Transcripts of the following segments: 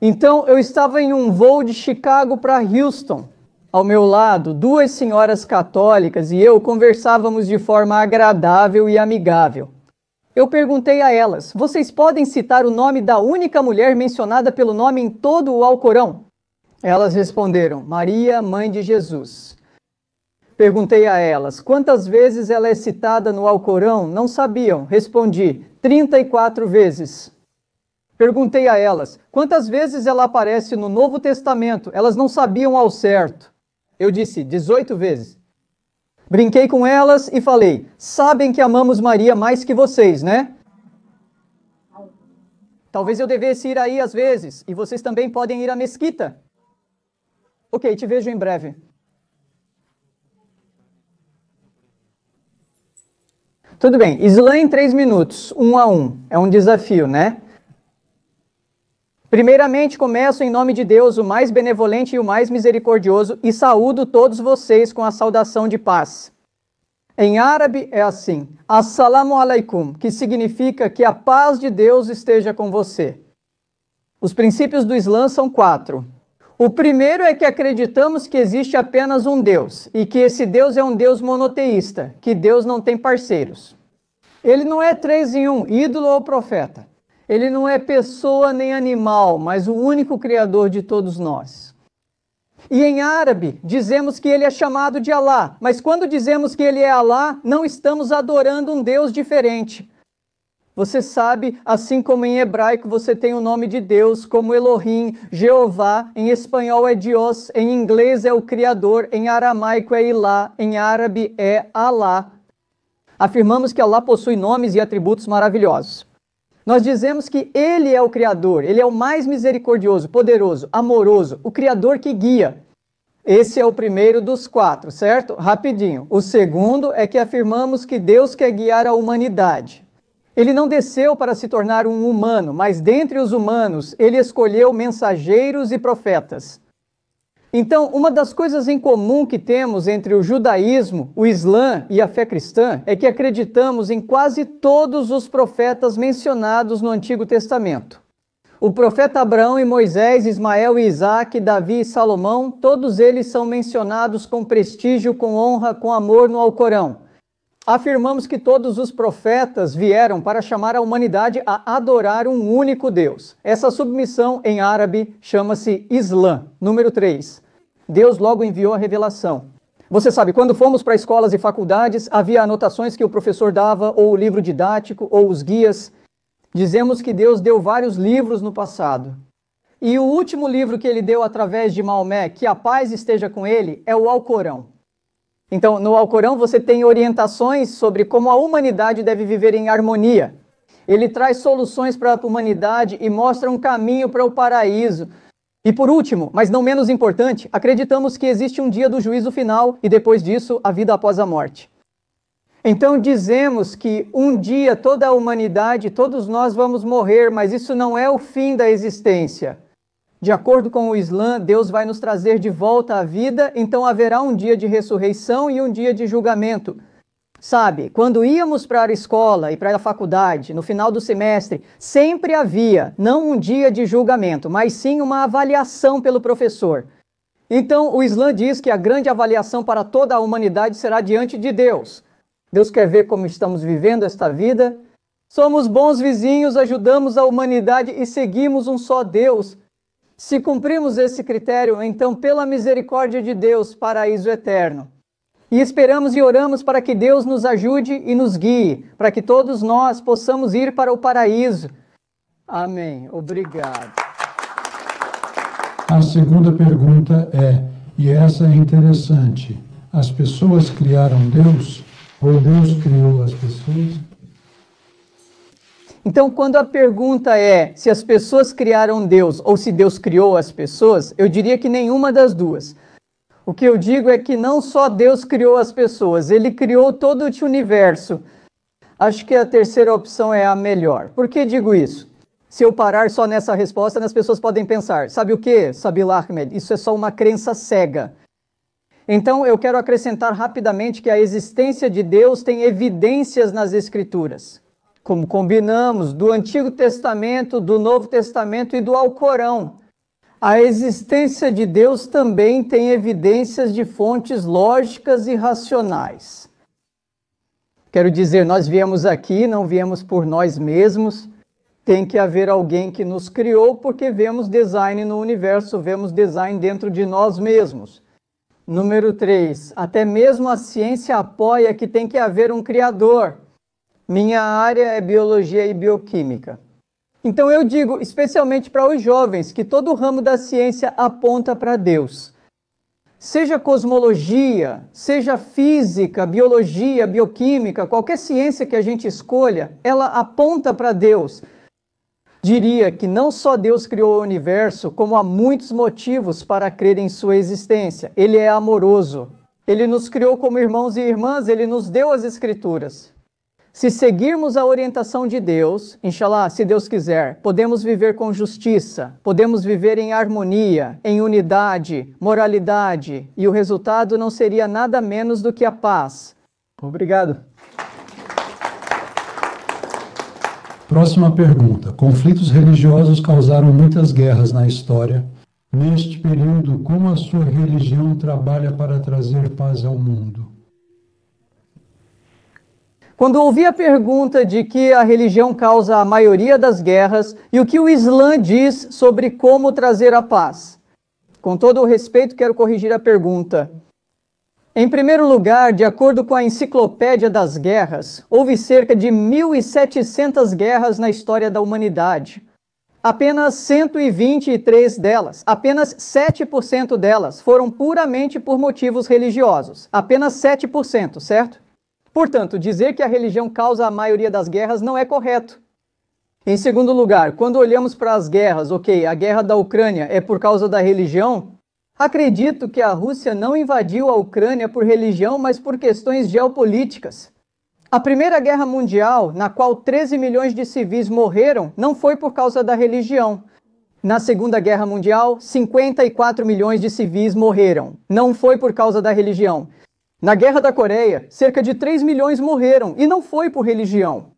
Então, eu estava em um voo de Chicago para Houston. Ao meu lado, duas senhoras católicas e eu conversávamos de forma agradável e amigável. Eu perguntei a elas: vocês podem citar o nome da única mulher mencionada pelo nome em todo o Alcorão? Elas responderam: Maria, mãe de Jesus. Perguntei a elas: quantas vezes ela é citada no Alcorão? Não sabiam. Respondi: 34 vezes. Perguntei a elas: quantas vezes ela aparece no Novo Testamento? Elas não sabiam ao certo. Eu disse: 18 vezes. Brinquei com elas e falei: sabem que amamos Maria mais que vocês, né? Talvez eu devesse ir aí às vezes, e vocês também podem ir à mesquita. Ok, te vejo em breve. Tudo bem, Islã em 3 minutos, 1 a 1. É um desafio, né? Primeiramente, começo em nome de Deus, o mais benevolente e o mais misericordioso, e saúdo todos vocês com a saudação de paz. Em árabe é assim: Assalamu alaikum, que significa que a paz de Deus esteja com você. Os princípios do Islã são 4. O primeiro é que acreditamos que existe apenas um Deus, e que esse Deus é um Deus monoteísta, que Deus não tem parceiros. Ele não é 3 em 1, ídolo ou profeta. Ele não é pessoa nem animal, mas o único Criador de todos nós. E em árabe, dizemos que ele é chamado de Alá, mas quando dizemos que ele é Alá, não estamos adorando um Deus diferente. Você sabe, assim como em hebraico você tem o nome de Deus, como Elohim, Jeová, em espanhol é Dios, em inglês é o Criador, em aramaico é Ilá, em árabe é Alá. Afirmamos que Alá possui nomes e atributos maravilhosos. Nós dizemos que Ele é o Criador, Ele é o mais misericordioso, poderoso, amoroso, o Criador que guia. Esse é o primeiro dos 4, certo? Rapidinho. O segundo é que afirmamos que Deus quer guiar a humanidade. Ele não desceu para se tornar um humano, mas dentre os humanos, Ele escolheu mensageiros e profetas. Então, uma das coisas em comum que temos entre o judaísmo, o Islã e a fé cristã é que acreditamos em quase todos os profetas mencionados no Antigo Testamento. O profeta Abraão e Moisés, Ismael e Isaac, Davi e Salomão, todos eles são mencionados com prestígio, com honra, com amor no Alcorão. Afirmamos que todos os profetas vieram para chamar a humanidade a adorar um único Deus. Essa submissão em árabe chama-se Islã. Número 3. Deus logo enviou a revelação. Você sabe, quando fomos para escolas e faculdades, havia anotações que o professor dava, ou o livro didático, ou os guias. Dizemos que Deus deu vários livros no passado. E o último livro que ele deu através de Maomé, que a paz esteja com ele, é o Alcorão. Então, no Alcorão você tem orientações sobre como a humanidade deve viver em harmonia. Ele traz soluções para a humanidade e mostra um caminho para o paraíso. E por último, mas não menos importante, acreditamos que existe um dia do juízo final e depois disso a vida após a morte. Então dizemos que um dia toda a humanidade, todos nós vamos morrer, mas isso não é o fim da existência. De acordo com o Islã, Deus vai nos trazer de volta à vida, então haverá um dia de ressurreição e um dia de julgamento. Sabe, quando íamos para a escola e para a faculdade, no final do semestre, sempre havia, não um dia de julgamento, mas sim uma avaliação pelo professor. Então, o Islã diz que a grande avaliação para toda a humanidade será diante de Deus. Deus quer ver como estamos vivendo esta vida. Somos bons vizinhos, ajudamos a humanidade e seguimos um só Deus. Se cumprirmos esse critério, então, pela misericórdia de Deus, paraíso eterno. E esperamos e oramos para que Deus nos ajude e nos guie, para que todos nós possamos ir para o paraíso. Amém. Obrigado. A segunda pergunta é, e essa é interessante, as pessoas criaram Deus ou Deus criou as pessoas? Então, quando a pergunta é se as pessoas criaram Deus ou se Deus criou as pessoas, eu diria que nenhuma das duas. O que eu digo é que não só Deus criou as pessoas, Ele criou todo o universo. Acho que a terceira opção é a melhor. Por que digo isso? Se eu parar só nessa resposta, as pessoas podem pensar, sabe o que, Sabil Ahmed? Isso é só uma crença cega. Então, eu quero acrescentar rapidamente que a existência de Deus tem evidências nas Escrituras. Como combinamos, do Antigo Testamento, do Novo Testamento e do Alcorão. A existência de Deus também tem evidências de fontes lógicas e racionais. Quero dizer, nós viemos aqui, não viemos por nós mesmos. Tem que haver alguém que nos criou, porque vemos design no universo, vemos design dentro de nós mesmos. Número 3, até mesmo a ciência apoia que tem que haver um criador. Minha área é biologia e bioquímica. Então eu digo, especialmente para os jovens, que todo o ramo da ciência aponta para Deus. Seja cosmologia, seja física, biologia, bioquímica, qualquer ciência que a gente escolha, ela aponta para Deus. Diria que não só Deus criou o universo, como há muitos motivos para crer em sua existência. Ele é amoroso. Ele nos criou como irmãos e irmãs, ele nos deu as Escrituras. Se seguirmos a orientação de Deus, inshallah, se Deus quiser, podemos viver com justiça, podemos viver em harmonia, em unidade, moralidade, e o resultado não seria nada menos do que a paz. Obrigado. Próxima pergunta. Conflitos religiosos causaram muitas guerras na história. Neste período, como a sua religião trabalha para trazer paz ao mundo? Quando ouvi a pergunta de que a religião causa a maioria das guerras e o que o Islã diz sobre como trazer a paz, com todo o respeito, quero corrigir a pergunta. Em primeiro lugar, de acordo com a Enciclopédia das Guerras, houve cerca de 1.700 guerras na história da humanidade. Apenas 123 delas, apenas 7% delas, foram puramente por motivos religiosos. Apenas 7%, certo? Portanto, dizer que a religião causa a maioria das guerras não é correto. Em segundo lugar, quando olhamos para as guerras, a guerra da Ucrânia é por causa da religião? Acredito que a Rússia não invadiu a Ucrânia por religião, mas por questões geopolíticas. A Primeira Guerra Mundial, na qual 13 milhões de civis morreram, não foi por causa da religião. Na Segunda Guerra Mundial, 54 milhões de civis morreram. Não foi por causa da religião. Na Guerra da Coreia, cerca de 3 milhões morreram, e não foi por religião.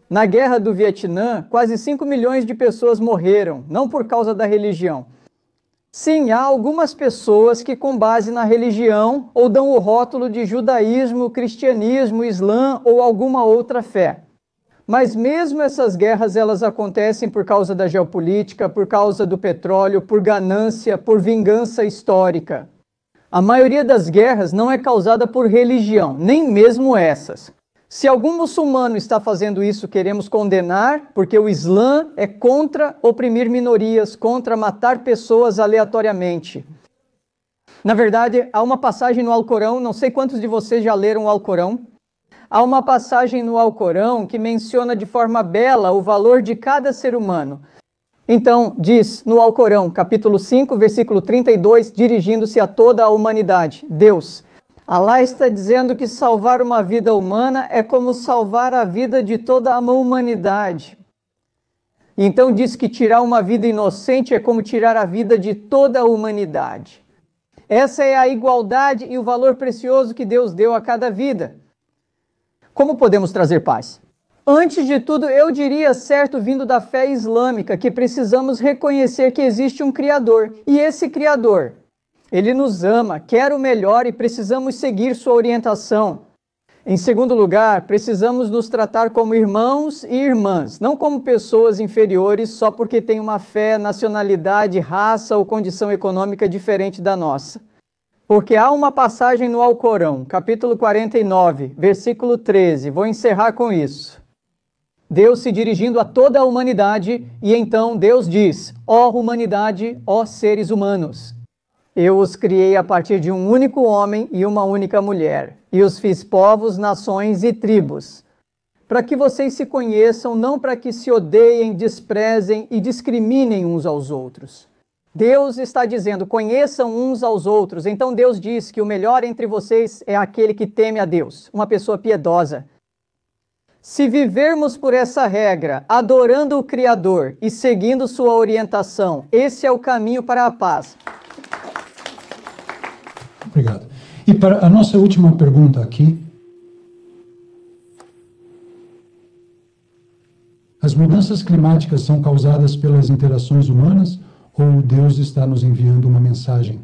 Na Guerra do Vietnã, quase 5 milhões de pessoas morreram, não por causa da religião. Sim, há algumas pessoas que, com base na religião, ou dão o rótulo de judaísmo, cristianismo, islã ou alguma outra fé. Mas mesmo essas guerras, elas acontecem por causa da geopolítica, por causa do petróleo, por ganância, por vingança histórica. A maioria das guerras não é causada por religião, nem mesmo essas. Se algum muçulmano está fazendo isso, queremos condenar, porque o Islã é contra oprimir minorias, contra matar pessoas aleatoriamente. Na verdade, há uma passagem no Alcorão, não sei quantos de vocês já leram o Alcorão. Há uma passagem no Alcorão que menciona de forma bela o valor de cada ser humano. Então, diz no Alcorão, capítulo 5, versículo 32, dirigindo-se a toda a humanidade: Deus, Allah está dizendo que salvar uma vida humana é como salvar a vida de toda a humanidade. Então diz que tirar uma vida inocente é como tirar a vida de toda a humanidade. Essa é a igualdade e o valor precioso que Deus deu a cada vida. Como podemos trazer paz? Antes de tudo, eu diria, certo, vindo da fé islâmica, que precisamos reconhecer que existe um Criador. E esse Criador, Ele nos ama, quer o melhor e precisamos seguir sua orientação. Em segundo lugar, precisamos nos tratar como irmãos e irmãs, não como pessoas inferiores só porque têm uma fé, nacionalidade, raça ou condição econômica diferente da nossa. Porque há uma passagem no Alcorão, capítulo 49, versículo 13, vou encerrar com isso. Deus se dirigindo a toda a humanidade, e então Deus diz: ó humanidade, ó seres humanos, eu os criei a partir de um único homem e uma única mulher, e os fiz povos, nações e tribos, para que vocês se conheçam, não para que se odeiem, desprezem e discriminem uns aos outros. Deus está dizendo: conheçam uns aos outros. Então Deus diz que o melhor entre vocês é aquele que teme a Deus, uma pessoa piedosa. Se vivermos por essa regra, adorando o Criador e seguindo sua orientação, esse é o caminho para a paz. Obrigado. E para a nossa última pergunta aqui, as mudanças climáticas são causadas pelas interações humanas ou Deus está nos enviando uma mensagem?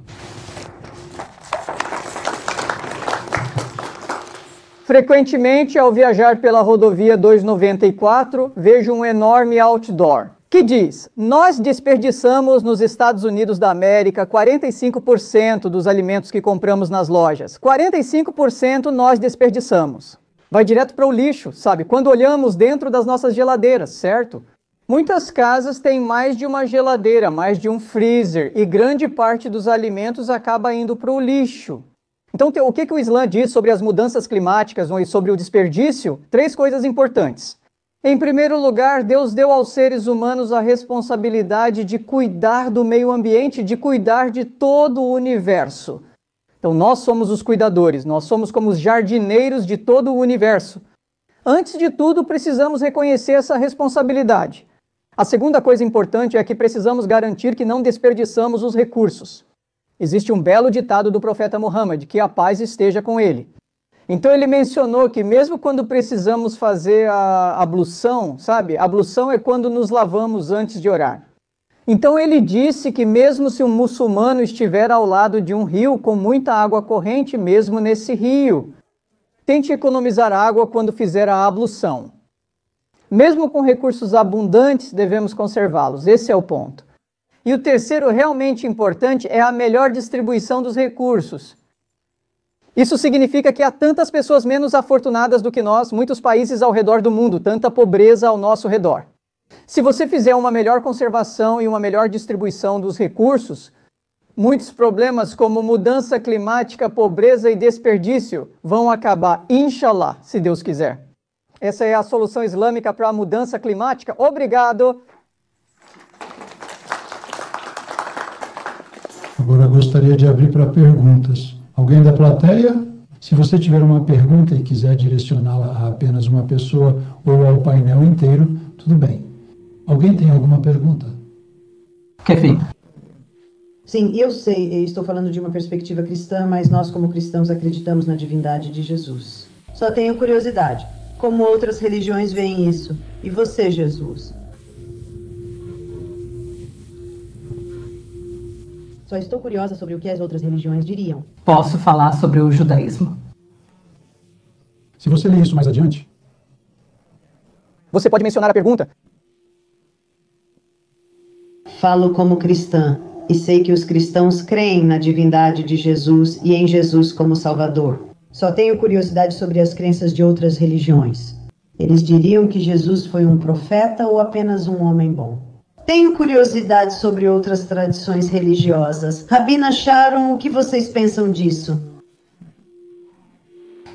Frequentemente, ao viajar pela rodovia 294, vejo um enorme outdoor que diz: nós desperdiçamos nos Estados Unidos da América 45% dos alimentos que compramos nas lojas. 45% nós desperdiçamos. Vai direto para o lixo, sabe? Quando olhamos dentro das nossas geladeiras, certo? Muitas casas têm mais de uma geladeira, mais de um freezer, e grande parte dos alimentos acaba indo para o lixo. Então, o que o Islã diz sobre as mudanças climáticas e sobre o desperdício? 3 coisas importantes. Em primeiro lugar, Deus deu aos seres humanos a responsabilidade de cuidar do meio ambiente, de cuidar de todo o universo. Então, nós somos os cuidadores, nós somos como os jardineiros de todo o universo. Antes de tudo, precisamos reconhecer essa responsabilidade. A segunda coisa importante é que precisamos garantir que não desperdiçamos os recursos. Existe um belo ditado do profeta Muhammad, que a paz esteja com ele. Então ele mencionou que mesmo quando precisamos fazer a ablução, sabe? A ablução é quando nos lavamos antes de orar. Então ele disse que mesmo se um muçulmano estiver ao lado de um rio com muita água corrente, mesmo nesse rio, tente economizar água quando fizer a ablução. Mesmo com recursos abundantes, devemos conservá-los. Esse é o ponto. E o terceiro, realmente importante, é a melhor distribuição dos recursos. Isso significa que há tantas pessoas menos afortunadas do que nós, muitos países ao redor do mundo, tanta pobreza ao nosso redor. Se você fizer uma melhor conservação e uma melhor distribuição dos recursos, muitos problemas como mudança climática, pobreza e desperdício vão acabar, inshallah, se Deus quiser. Essa é a solução islâmica para a mudança climática. Obrigado! Agora gostaria de abrir para perguntas. Alguém da plateia? Se você tiver uma pergunta e quiser direcioná-la a apenas uma pessoa ou ao painel inteiro, tudo bem. Alguém tem alguma pergunta? Kevin. Sim, eu sei, estou falando de uma perspectiva cristã, mas nós como cristãos acreditamos na divindade de Jesus. Só tenho curiosidade, como outras religiões veem isso? E você, Jesus? Só estou curiosa sobre o que as outras religiões diriam. Posso falar sobre o judaísmo? Se você ler isso mais adiante. Você pode mencionar a pergunta? Falo como cristã, e sei que os cristãos creem na divindade de Jesus e em Jesus como Salvador. Só tenho curiosidade sobre as crenças de outras religiões. Eles diriam que Jesus foi um profeta ou apenas um homem bom? Tenho curiosidade sobre outras tradições religiosas. Rabina Sharon, o que vocês pensam disso?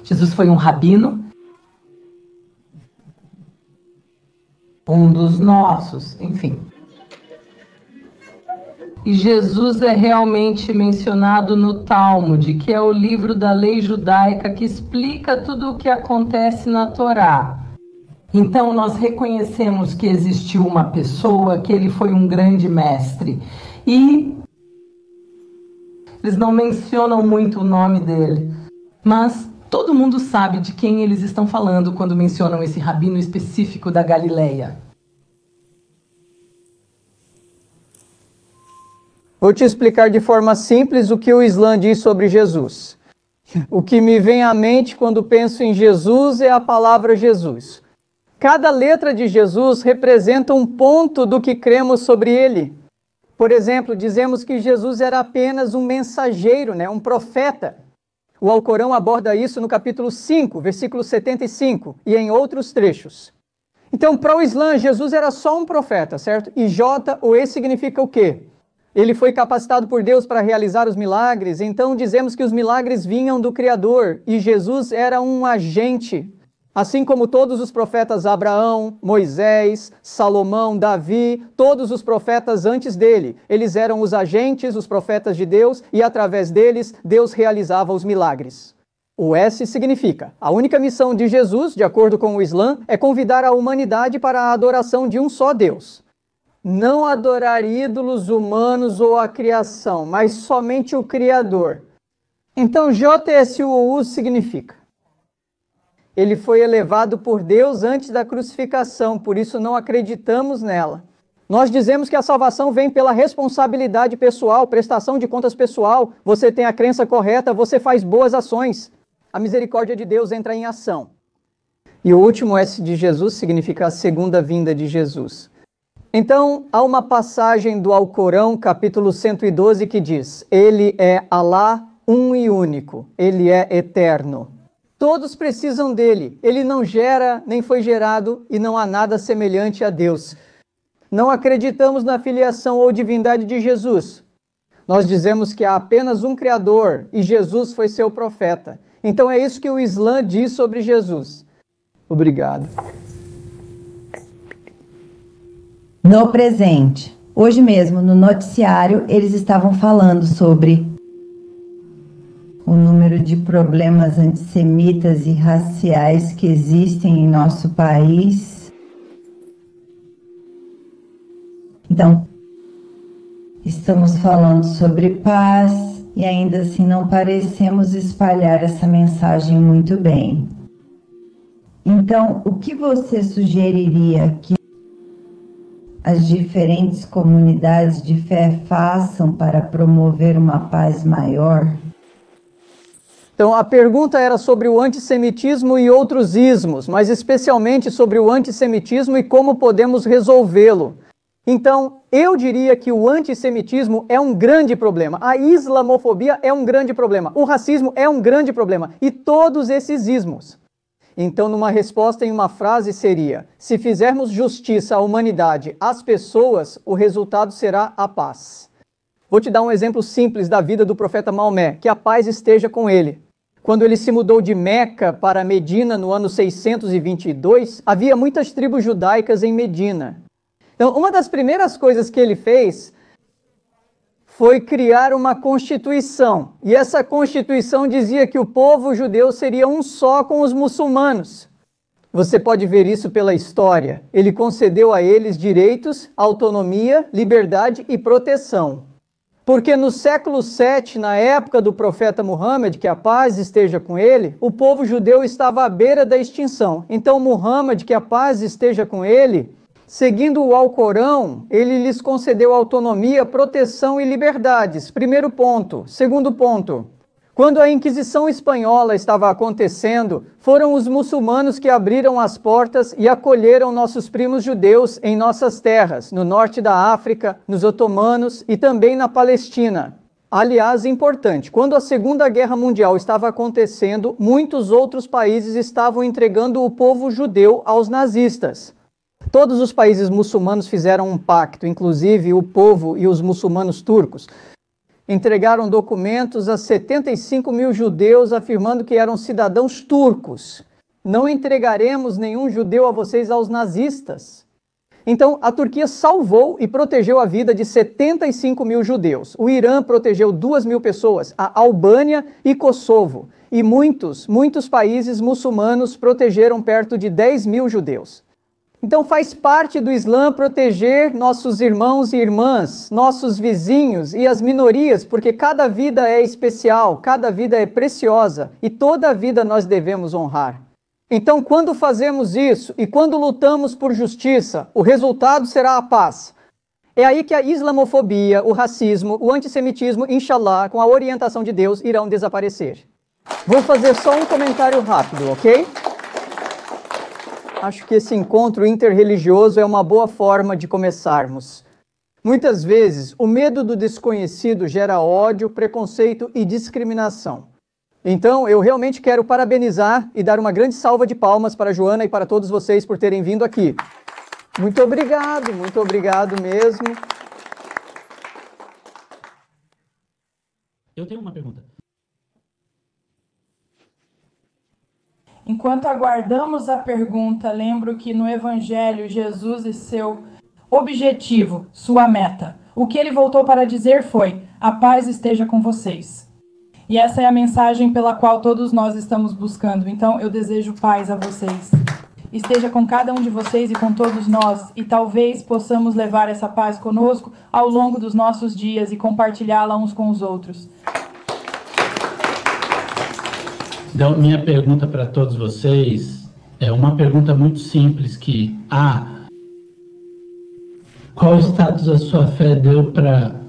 Jesus foi um rabino, um dos nossos, enfim. E Jesus é realmente mencionado no Talmud, que é o livro da lei judaica que explica tudo o que acontece na Torá. Então nós reconhecemos que existiu uma pessoa, que ele foi um grande mestre. E eles não mencionam muito o nome dele, mas todo mundo sabe de quem eles estão falando quando mencionam esse rabino específico da Galileia. Vou te explicar de forma simples o que o Islã diz sobre Jesus. O que me vem à mente quando penso em Jesus é a palavra Jesus. Cada letra de Jesus representa um ponto do que cremos sobre ele. Por exemplo, dizemos que Jesus era apenas um mensageiro, um profeta. O Alcorão aborda isso no capítulo 5, versículo 75, e em outros trechos. Então, para o Islã, Jesus era só um profeta, certo? E J-O-E significa o quê? Ele foi capacitado por Deus para realizar os milagres, então dizemos que os milagres vinham do Criador, e Jesus era um agente. Assim como todos os profetas Abraão, Moisés, Salomão, Davi, todos os profetas antes dele, eles eram os agentes, os profetas de Deus, e através deles, Deus realizava os milagres. O S significa, a única missão de Jesus, de acordo com o Islã, é convidar a humanidade para a adoração de um só Deus. Não adorar ídolos humanos ou a criação, mas somente o Criador. Então, JSUU significa: ele foi elevado por Deus antes da crucificação, por isso não acreditamos nela. Nós dizemos que a salvação vem pela responsabilidade pessoal, prestação de contas pessoal. Você tem a crença correta, você faz boas ações. A misericórdia de Deus entra em ação. E o último S de Jesus significa a segunda vinda de Jesus. Então, há uma passagem do Alcorão, capítulo 112, que diz: Ele é Alá, um e único. Ele é eterno. Todos precisam dele. Ele não gera, nem foi gerado, e não há nada semelhante a Deus. Não acreditamos na filiação ou divindade de Jesus. Nós dizemos que há apenas um Criador e Jesus foi seu profeta. Então é isso que o Islã diz sobre Jesus. Obrigado. No presente, hoje mesmo no noticiário, eles estavam falando sobre o número de problemas antissemitas e raciais que existem em nosso país. Então, estamos falando sobre paz e ainda assim não parecemos espalhar essa mensagem muito bem. Então, o que você sugeriria que as diferentes comunidades de fé façam para promover uma paz maior? Então, a pergunta era sobre o antissemitismo e outros ismos, mas especialmente sobre o antissemitismo e como podemos resolvê-lo. Então, eu diria que o antissemitismo é um grande problema, a islamofobia é um grande problema, o racismo é um grande problema, e todos esses ismos. Então, numa resposta em uma frase seria: se fizermos justiça à humanidade, às pessoas, o resultado será a paz. Vou te dar um exemplo simples da vida do profeta Maomé, que a paz esteja com ele. Quando ele se mudou de Meca para Medina no ano 622, havia muitas tribos judaicas em Medina. Então, uma das primeiras coisas que ele fez foi criar uma constituição. E essa constituição dizia que o povo judeu seria um só com os muçulmanos. Você pode ver isso pela história. Ele concedeu a eles direitos, autonomia, liberdade e proteção. Porque no século VII, na época do profeta Muhammad, que a paz esteja com ele, o povo judeu estava à beira da extinção. Então Muhammad, que a paz esteja com ele, seguindo o Alcorão, ele lhes concedeu autonomia, proteção e liberdades. Primeiro ponto. Segundo ponto. Quando a Inquisição Espanhola estava acontecendo, foram os muçulmanos que abriram as portas e acolheram nossos primos judeus em nossas terras, no norte da África, nos otomanos e também na Palestina. Aliás, importante, quando a Segunda Guerra Mundial estava acontecendo, muitos outros países estavam entregando o povo judeu aos nazistas. Todos os países muçulmanos fizeram um pacto, inclusive o povo e os muçulmanos turcos. Entregaram documentos a 75 mil judeus afirmando que eram cidadãos turcos. Não entregaremos nenhum judeu a vocês aos nazistas. Então, a Turquia salvou e protegeu a vida de 75 mil judeus. O Irã protegeu 2 mil pessoas, a Albânia e Kosovo. E muitos países muçulmanos protegeram perto de 10 mil judeus. Então faz parte do Islã proteger nossos irmãos e irmãs, nossos vizinhos e as minorias, porque cada vida é especial, cada vida é preciosa e toda vida nós devemos honrar. Então, quando fazemos isso e quando lutamos por justiça, o resultado será a paz. É aí que a islamofobia, o racismo, o antissemitismo, inshallah, com a orientação de Deus, irão desaparecer. Vou fazer só um comentário rápido, ok? Acho que esse encontro interreligioso é uma boa forma de começarmos. Muitas vezes, o medo do desconhecido gera ódio, preconceito e discriminação. Então, eu realmente quero parabenizar e dar uma grande salva de palmas para a Joana e para todos vocês por terem vindo aqui. Muito obrigado mesmo. Eu tenho uma pergunta. Enquanto aguardamos a pergunta, lembro que no Evangelho, Jesus e seu objetivo, sua meta, o que ele voltou para dizer foi: a paz esteja com vocês. E essa é a mensagem pela qual todos nós estamos buscando. Então, eu desejo paz a vocês. Esteja com cada um de vocês e com todos nós, e talvez possamos levar essa paz conosco ao longo dos nossos dias e compartilhá-la uns com os outros. Então, minha pergunta para todos vocês é uma pergunta muito simples que Qual status a sua fé deu para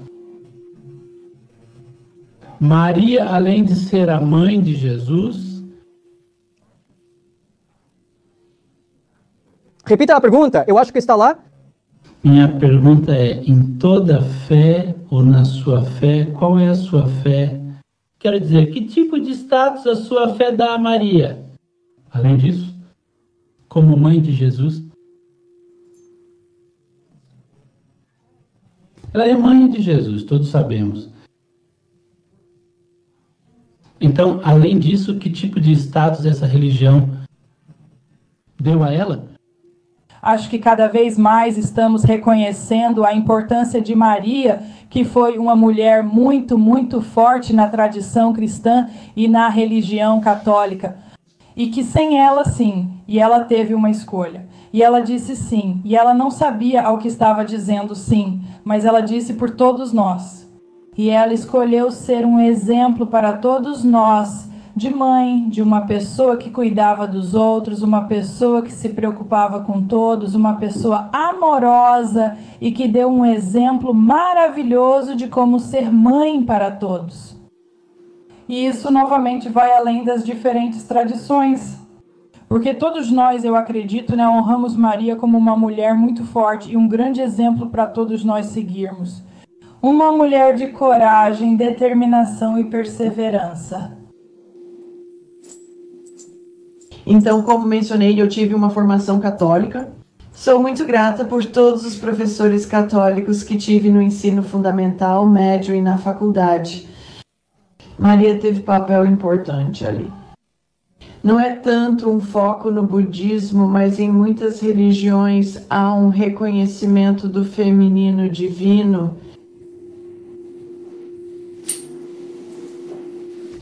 Maria, além de ser a mãe de Jesus? Repita a pergunta, eu acho que está lá. Minha pergunta é, em toda fé ou na sua fé, qual é a sua fé? Quero dizer, que tipo de status a sua fé dá a Maria? Além disso, como mãe de Jesus? Ela é mãe de Jesus, todos sabemos. Então, além disso, que tipo de status essa religião deu a ela? Acho que cada vez mais estamos reconhecendo a importância de Maria, que foi uma mulher muito, muito forte na tradição cristã e na religião católica. E que sem ela, sim, e ela teve uma escolha. E ela disse sim, e ela não sabia ao que estava dizendo sim, mas ela disse por todos nós. E ela escolheu ser um exemplo para todos nós, de mãe, de uma pessoa que cuidava dos outros, uma pessoa que se preocupava com todos, uma pessoa amorosa e que deu um exemplo maravilhoso de como ser mãe para todos. E isso novamente vai além das diferentes tradições, porque todos nós, eu acredito, né, honramos Maria como uma mulher muito forte e um grande exemplo para todos nós seguirmos. Uma mulher de coragem, determinação e perseverança. Então, como mencionei, eu tive uma formação católica. Sou muito grata por todos os professores católicos que tive no ensino fundamental, médio e na faculdade. Maria teve papel importante ali. Não é tanto um foco no budismo, mas em muitas religiões há um reconhecimento do feminino divino.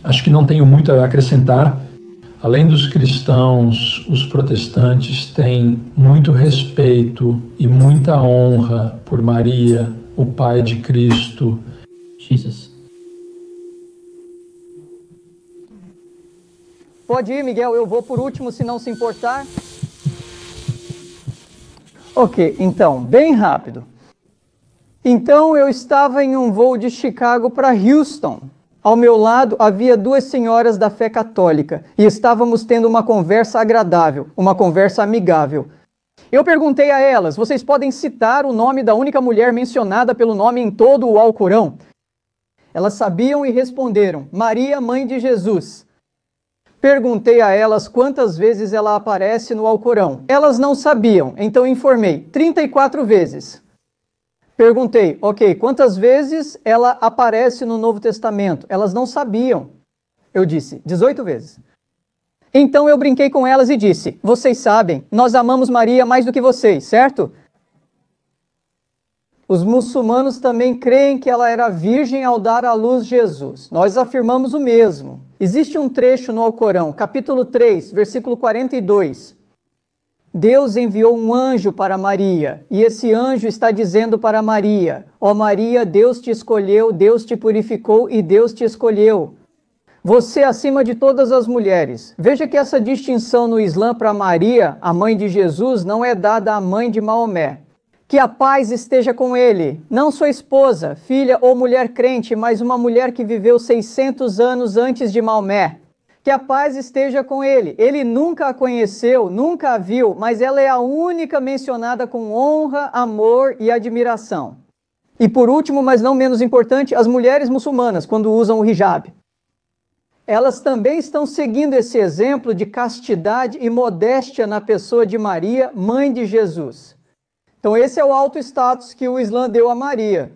Acho que não tenho muito a acrescentar. Além dos cristãos, os protestantes têm muito respeito e muita honra por Maria, o Pai de Cristo. Jesus. Pode ir, Miguel, eu vou por último, se não se importar. Ok, então, bem rápido. Então eu estava em um voo de Chicago para Houston. Ao meu lado havia duas senhoras da fé católica e estávamos tendo uma conversa agradável, uma conversa amigável. Eu perguntei a elas, vocês podem citar o nome da única mulher mencionada pelo nome em todo o Alcorão? Elas sabiam e responderam, Maria, mãe de Jesus. Perguntei a elas quantas vezes ela aparece no Alcorão. Elas não sabiam, então informei, 34 vezes. Perguntei, ok, quantas vezes ela aparece no Novo Testamento? Elas não sabiam. Eu disse, 18 vezes. Então eu brinquei com elas e disse, vocês sabem, nós amamos Maria mais do que vocês, certo? Os muçulmanos também creem que ela era virgem ao dar à luz Jesus. Nós afirmamos o mesmo. Existe um trecho no Alcorão, capítulo 3, versículo 42. Deus enviou um anjo para Maria, e esse anjo está dizendo para Maria, ó Maria, Deus te escolheu, Deus te purificou e Deus te escolheu. Você acima de todas as mulheres. Veja que essa distinção no Islã para Maria, a mãe de Jesus, não é dada à mãe de Maomé. Que a paz esteja com ele, não sua esposa, filha ou mulher crente, mas uma mulher que viveu 600 anos antes de Maomé. Que a paz esteja com ele. Ele nunca a conheceu, nunca a viu, mas ela é a única mencionada com honra, amor e admiração. E por último, mas não menos importante, as mulheres muçulmanas, quando usam o hijab. Elas também estão seguindo esse exemplo de castidade e modéstia na pessoa de Maria, mãe de Jesus. Então esse é o alto status que o Islã deu a Maria.